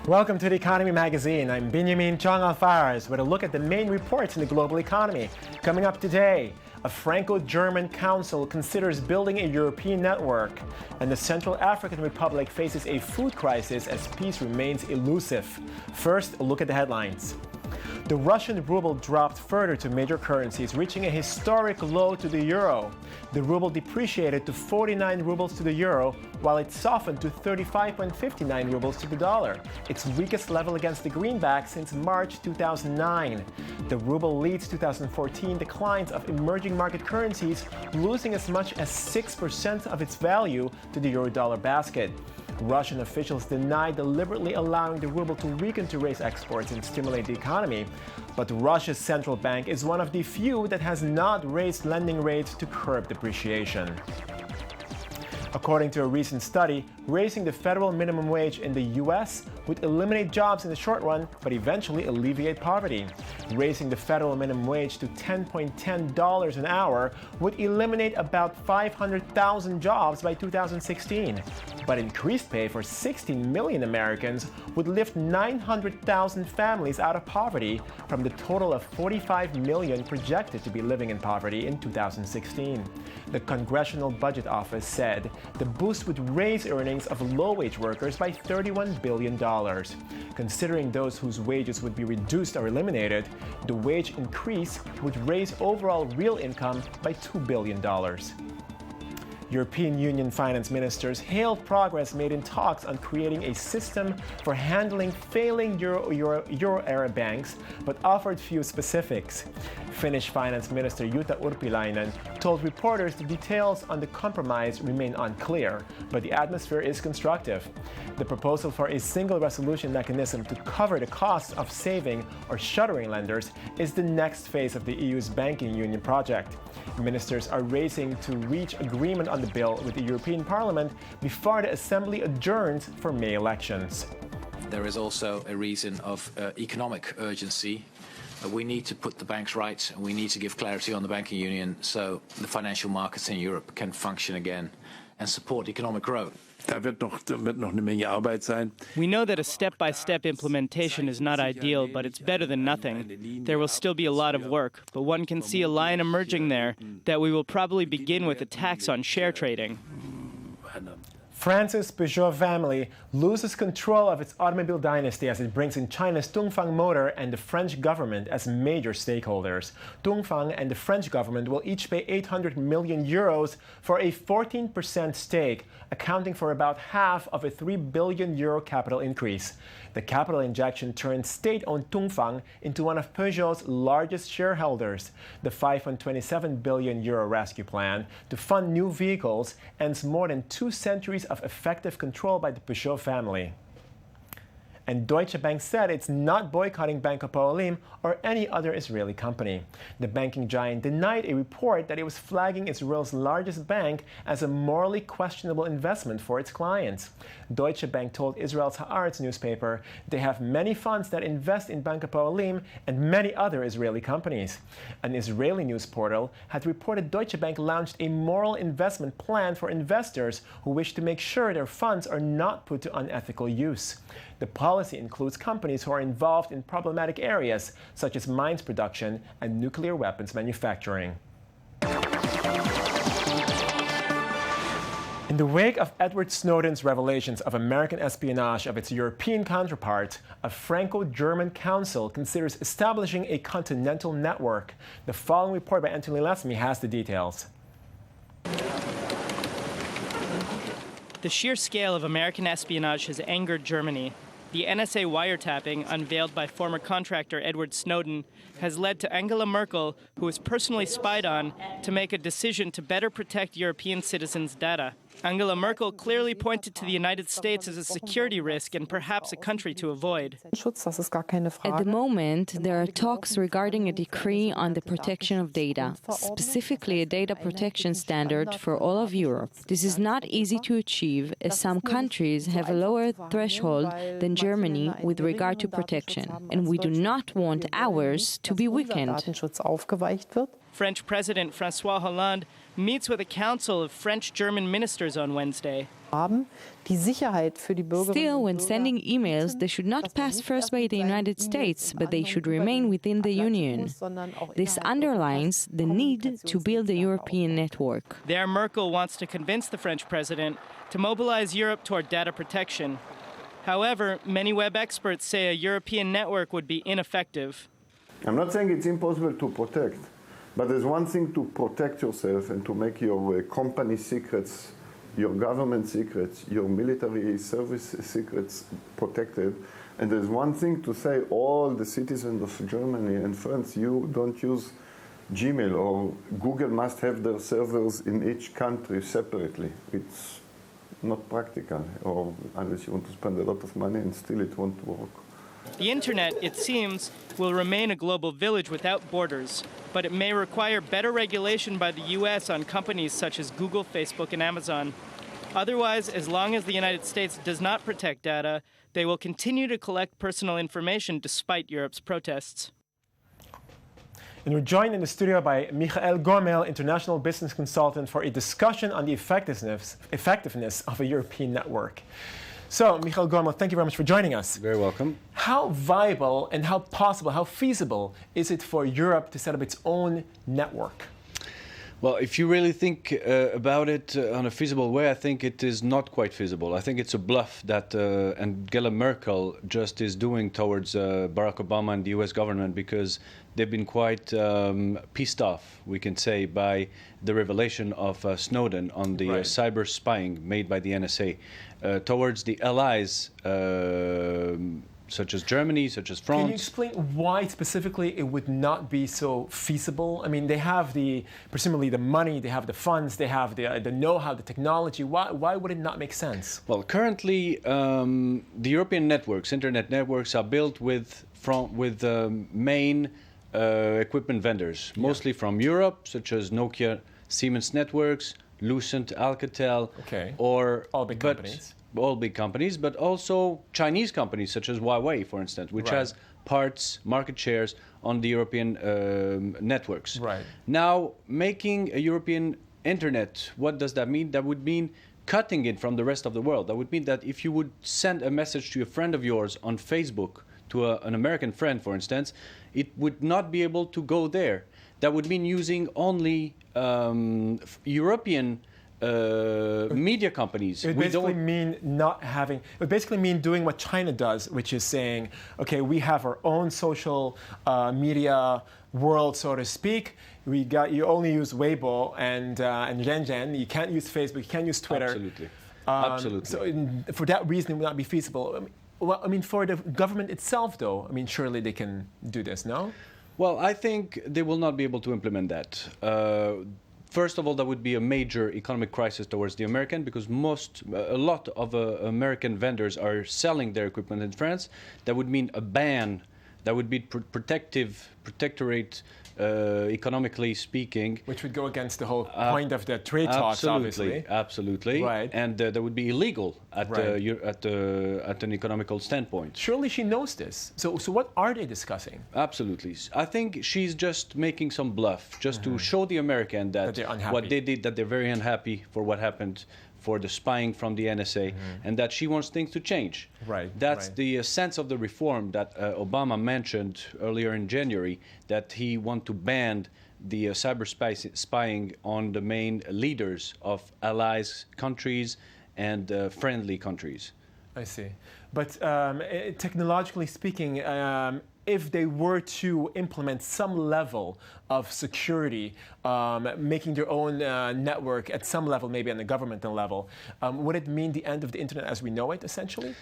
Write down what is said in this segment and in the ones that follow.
Welcome to the Economy Magazine. I'm Benjamin Chong Alfares with a look at the main reports in the global economy. Coming up today, a Franco-German council considers building a European network, and the Central African Republic faces a food crisis as peace remains elusive. First, a look at the headlines. The Russian ruble dropped further to major currencies, reaching a historic low to the euro. The ruble depreciated to 49 rubles to the euro, while it softened to 35.59 rubles to the dollar, its weakest level against the greenback since March 2009. The ruble leads 2014 declines of emerging market currencies, losing as much as 6% of its value to the euro-dollar basket. Russian officials deny deliberately allowing the ruble to weaken to raise exports and stimulate the economy. But Russia's central bank is one of the few that has not raised lending rates to curb depreciation. According to a recent study, raising the federal minimum wage in the U.S. would eliminate jobs in the short run, but eventually alleviate poverty. Raising the federal minimum wage to $10.10 an hour would eliminate about 500,000 jobs by 2016. But increased pay for 16 million Americans would lift 900,000 families out of poverty from the total of 45 million projected to be living in poverty in 2016. The Congressional Budget Office said the boost would raise earnings of low-wage workers by $31 billion. Considering those whose wages would be reduced or eliminated, the wage increase would raise overall real income by $2 billion. European Union finance ministers hailed progress made in talks on creating a system for handling failing euro area banks, but offered few specifics. Finnish Finance Minister Jutta Urpilainen told reporters the details on the compromise remain unclear, but the atmosphere is constructive. The proposal for a single resolution mechanism to cover the costs of saving or shuttering lenders is the next phase of the EU's banking union project. Ministers are racing to reach agreement on the bill with the European Parliament before the Assembly adjourns for May elections. There is also a reason of economic urgency. We need to put the banks right, and we need to give clarity on the banking union so the financial markets in Europe can function again and support economic growth. We know that a step-by-step implementation is not ideal, but it's better than nothing. There will still be a lot of work, but one can see a line emerging there that we will probably begin with a tax on share trading. France's Peugeot family loses control of its automobile dynasty as it brings in China's Dongfeng Motor and the French government as major stakeholders. Dongfeng and the French government will each pay 800 million euros for a 14% stake, accounting for about half of a 3 billion euro capital increase. The capital injection turned state-owned Dongfeng into one of Peugeot's largest shareholders. The 5.27 billion euro rescue plan to fund new vehicles ends more than 2 centuries of effective control by the Peugeot family. And Deutsche Bank said it's not boycotting Bank Hapoalim or any other Israeli company. The banking giant denied a report that it was flagging Israel's largest bank as a morally questionable investment for its clients. Deutsche Bank told Israel's Haaretz newspaper they have many funds that invest in Bank Hapoalim and many other Israeli companies. An Israeli news portal had reported Deutsche Bank launched a moral investment plan for investors who wish to make sure their funds are not put to unethical use. The policy includes companies who are involved in problematic areas such as mines production and nuclear weapons manufacturing. In the wake of Edward Snowden's revelations of American espionage of its European counterpart, a Franco-German council considers establishing a continental network. The following report by Anthony Lesmy has the details. The sheer scale of American espionage has angered Germany. The NSA wiretapping, unveiled by former contractor Edward Snowden, has led to Angela Merkel, who was personally spied on, to make a decision to better protect European citizens' data. Angela Merkel clearly pointed to the United States as a security risk and perhaps a country to avoid. At the moment, there are talks regarding a decree on the protection of data, specifically a data protection standard for all of Europe. This is not easy to achieve, as some countries have a lower threshold than Germany with regard to protection, and we do not want ours to be weakened. French President François Hollande meets with a council of French-German ministers on Wednesday. Still, when sending emails, they should not pass first by the United States, but they should remain within the Union. This underlines the need to build a European network. There, Merkel wants to convince the French president to mobilize Europe toward data protection. However, many web experts say a European network would be ineffective. I'm not saying it's impossible to protect, but there's one thing to protect yourself and to make your company secrets, your government secrets, your military service secrets protected. And there's one thing to say all the citizens of Germany and France, you don't use Gmail, or Google must have their servers in each country separately. It's not practical, or unless you want to spend a lot of money, and still it won't work. The internet, it seems, will remain a global village without borders, but it may require better regulation by the U.S. on companies such as Google, Facebook, and Amazon. Otherwise, as long as the United States does not protect data, they will continue to collect personal information despite Europe's protests. And we're joined in the studio by Michael Gormel, international business consultant, for a discussion on the effectiveness of a European network. So, Michael Gormel, thank you very much for joining us. Very welcome. How viable and how possible, how feasible is it for Europe to set up its own network? Well, if you really think about it on a feasible way, I think it is not quite feasible. I think it's a bluff that Angela Merkel just is doing towards Barack Obama and the US government, because they've been quite pissed off, we can say, by the revelation of Snowden on the cyber spying made by the NSA towards the allies such as Germany, such as France. Can you explain why specifically it would not be so feasible? I mean, they have presumably the money, they have the funds, they have the know-how, the technology. Why would it not make sense? Well, currently, the European networks, internet networks, are built with main equipment vendors, mostly from Europe, such as Nokia, Siemens Networks, Lucent, Alcatel, or all big companies. All big companies, but also Chinese companies such as Huawei, for instance, which has parts, market shares on the European networks. Right. Now, making a European internet, what does that mean? That would mean cutting it from the rest of the world. That would mean that if you would send a message to a friend of yours on Facebook, to an American friend, for instance, it would not be able to go there. That would mean using only European media companies. It would basically mean doing what China does, which is saying, okay, we have our own social media world, so to speak. You only use Weibo and Renren. You can't use Facebook. You can't use Twitter. Absolutely. Absolutely. So for that reason, it would not be feasible. Well, I mean, for the government itself, though, I mean, surely they can do this, no? Well, I think they will not be able to implement that. First of all, that would be a major economic crisis towards the American, because a lot of American vendors are selling their equipment in France. That would mean a ban. That would be protectorate, economically speaking. Which would go against the whole point of the trade talks, obviously. Absolutely. Right. And that would be illegal at an economical standpoint. Surely she knows this. So what are they discussing? Absolutely. I think she's just making some bluff, just to show the American that they're unhappy. What they did, that they're very unhappy for what happened, for the spying from the NSA, and that she wants things to change. Right. That's the sense of the reform that Obama mentioned earlier in January, that he wants to ban the cyber spying on the main leaders of allies countries and friendly countries. I see. But technologically speaking, if they were to implement some level of security, making their own network at some level, maybe on the governmental level, would it mean the end of the internet as we know it, essentially?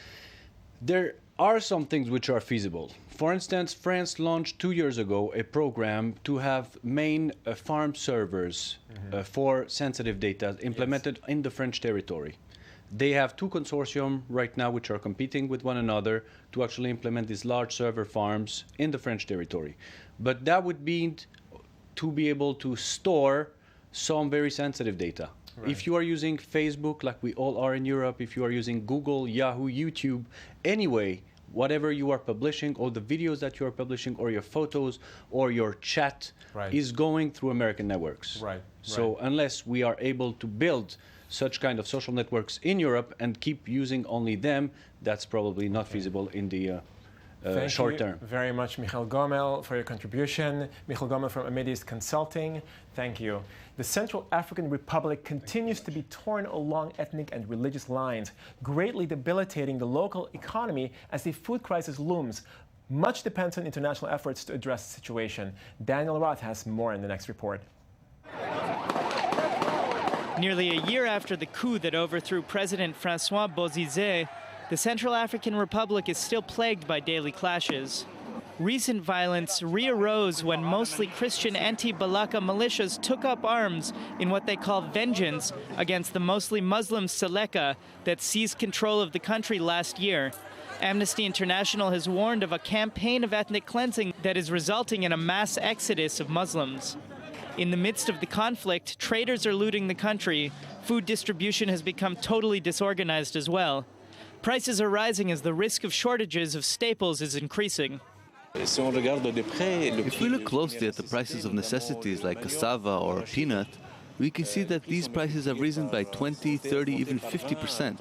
are some things which are feasible. For instance, France launched 2 years ago a program to have main farm servers for sensitive data implemented in the French territory. They have two consortium right now which are competing with one another to actually implement these large server farms in the French territory. But that would be to be able to store some very sensitive data. Right. If you are using Facebook, like we all are in Europe, if you are using Google, Yahoo, YouTube, anyway, whatever you are publishing, or the videos that you are publishing, or your photos, or your chat is going through American networks. Right. So unless we are able to build such kind of social networks in Europe and keep using only them, that's probably not feasible in the short term. Thank you very much, Michael Gomel, for your contribution. Michael Gomel from Amedis Consulting. Thank you. The Central African Republic continues to be torn along ethnic and religious lines, greatly debilitating the local economy as the food crisis looms. Much depends on international efforts to address the situation. Daniel Roth has more in the next report. Nearly a year after the coup that overthrew President Francois Bozizé, the Central African Republic is still plagued by daily clashes. Recent violence re-arose when mostly Christian anti-Balaka militias took up arms in what they call vengeance against the mostly Muslim Seleka that seized control of the country last year. Amnesty International has warned of a campaign of ethnic cleansing that is resulting in a mass exodus of Muslims. In the midst of the conflict, traders are looting the country. Food distribution has become totally disorganized as well. Prices are rising as the risk of shortages of staples is increasing. If we look closely at the prices of necessities like cassava or peanut, we can see that these prices have risen by 20, 30, even 50%.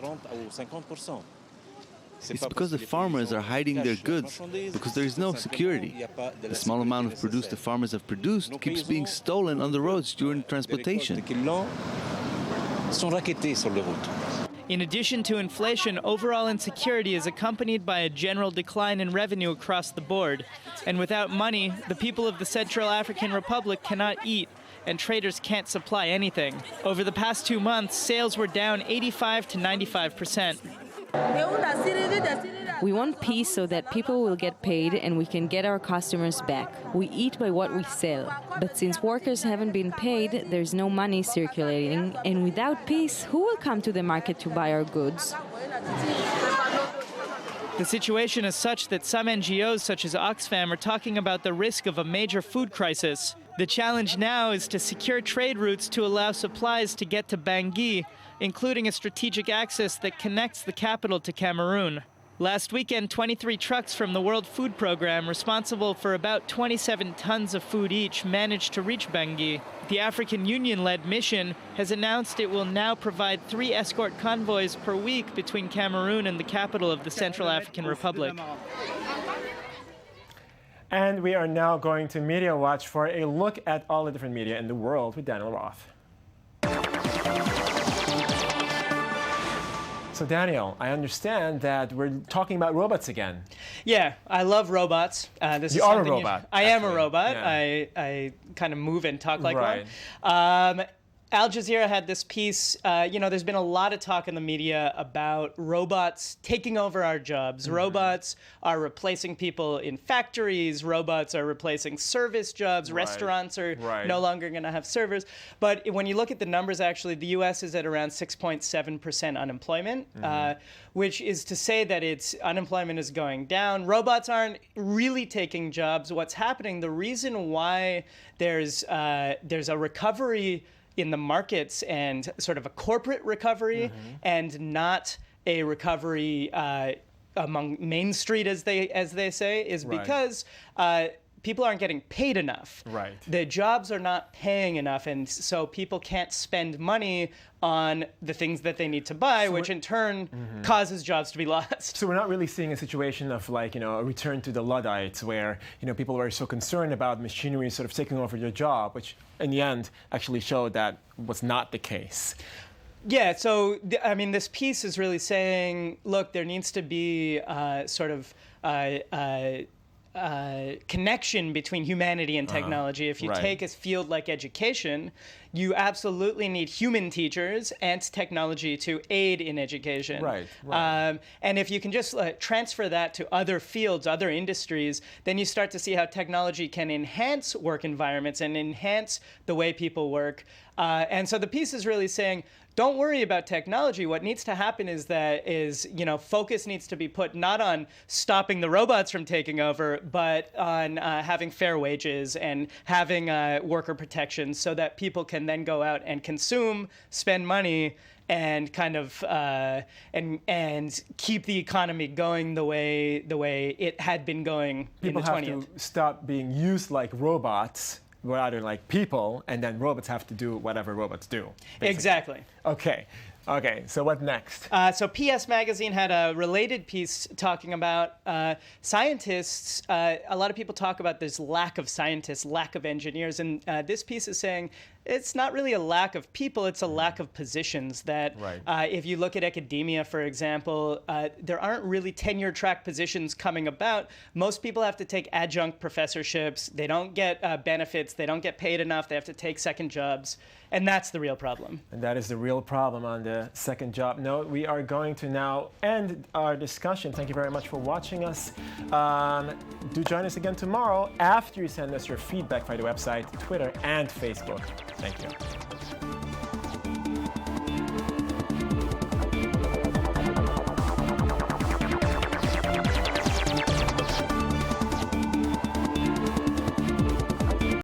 It's because the farmers are hiding their goods, because there is no security. The small amount of produce the farmers have produced keeps being stolen on the roads during transportation. In addition to inflation, overall insecurity is accompanied by a general decline in revenue across the board. And without money, the people of the Central African Republic cannot eat, and traders can't supply anything. Over the past 2 months, sales were down 85 to 95%. We want peace so that people will get paid and we can get our customers back. We eat by what we sell. But since workers haven't been paid, there's no money circulating. And without peace, who will come to the market to buy our goods? The situation is such that some NGOs, such as Oxfam, are talking about the risk of a major food crisis. The challenge now is to secure trade routes to allow supplies to get to Bangui, including a strategic access that connects the capital to Cameroon. Last weekend, 23 trucks from the World Food Programme, responsible for about 27 tons of food each, managed to reach Bangui. The African Union-led mission has announced it will now provide 3 escort convoys per week between Cameroon and the capital of the Central African Republic. And we are now going to Media Watch for a look at all the different media in the world with Daniel Roth. So Daniel, I understand that we're talking about robots again. Yeah, I love robots. You are a robot. I am a robot. Yeah. I kind of move and talk like right. one. Al Jazeera had this piece. There's been a lot of talk in the media about robots taking over our jobs. Mm-hmm. Robots are replacing people in factories. Robots are replacing service jobs. Right. Restaurants are no longer going to have servers. But when you look at the numbers, actually, the U.S. is at around 6.7% unemployment, which is to say that its unemployment is going down. Robots aren't really taking jobs. What's happening, the reason why there's a recovery in the markets and sort of a corporate recovery and not a recovery among Main Street, as they say, is because people aren't getting paid enough. Right. The jobs are not paying enough, and so people can't spend money on the things that they need to buy, which in turn causes jobs to be lost. So we're not really seeing a situation of a return to the Luddites where, people were so concerned about machinery sort of taking over your job, which in the end actually showed that was not the case. Yeah, so, this piece is really saying, look, there needs to be connection between humanity and technology. If you Right. take a field like education, you absolutely need human teachers and technology to aid in education. Right. And if you can just transfer that to other fields, other industries, then you start to see how technology can enhance work environments and enhance the way people work. And so the piece is really saying, don't worry about technology. What needs to happen is focus needs to be put not on stopping the robots from taking over, but on having fair wages and having worker protections so that people can then go out and consume, spend money, and kind of and keep the economy going the way it had been going People in the have 20th. to stop being used like robots rather like people, and then robots have to do whatever robots do. Basically. Exactly. Okay, so what next? So PS Magazine had a related piece talking about scientists. A lot of people talk about this lack of scientists, lack of engineers, and this piece is saying it's not really a lack of people, it's a lack of positions. That Right. if you look at academia, for example, there aren't really tenure track positions coming about. Most people have to take adjunct professorships. They don't get benefits. They don't get paid enough. They have to take second jobs. And that's the real problem. And that is the real problem on the second job note. We are going to now end our discussion. Thank you very much for watching us. Do join us again tomorrow after you send us your feedback via the website, Twitter, and Facebook. Thank you.